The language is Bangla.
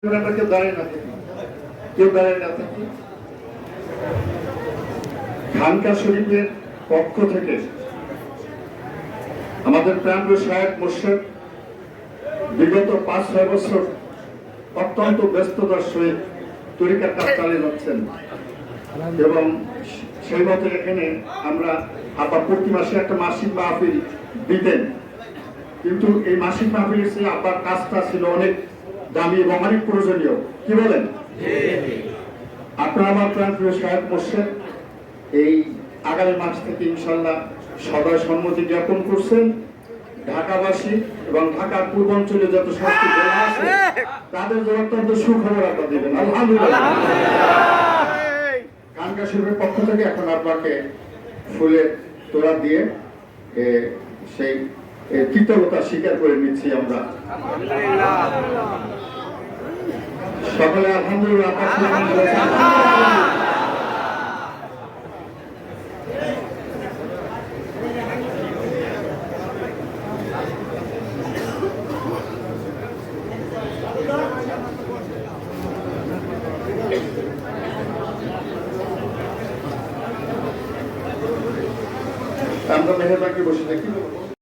কেউ দাঁড়িয়ে না থাকি, কেউ দাঁড়িয়ে না থাকি। খানকা শরীফের পক্ষ থেকে আমাদের প্রাণপ্রিয় শায়েখ মোর্শেদ বিগত ৫-৬ বছর অত্যন্ত ব্যস্ততার সহিত তরিকার কাজ চালিয়ে যাচ্ছেন এবং সেই মতে এখানে আমরা আবার প্রতি মাসে একটা মাসিক মাহফিল দিতেন, কিন্তু এই মাসিক মাহফিলের চেয়ে আবার কাজটা ছিল অনেক দামি এবং অনেক প্রয়োজনীয়। কি বলেন? আপনারা আমার প্রাণপ্রিয় শায়েখ মোর্শেদ এই আগামী মাস থেকে ইনশাল্লাহ সদয় সম্মতি জ্ঞাপন করছেন। ঢাকাবাসী এবং ঢাকার পূর্বাঞ্চলে যত শাস্তি জেলা আছে তাদের জন্য অত্যন্ত সুখবর আপনারা দেবেন আলহামদুলিল্লাহ। খানকা শরীফের পক্ষ থেকে এখন আপনাকে ফুলের তোড়া দিয়ে সেই কৃতজ্ঞতা স্বীকার করে নিচ্ছি আমরা সকলে আলহামদুলিল্লাহ। আমরা মেহেরবানকে বসে দেখি।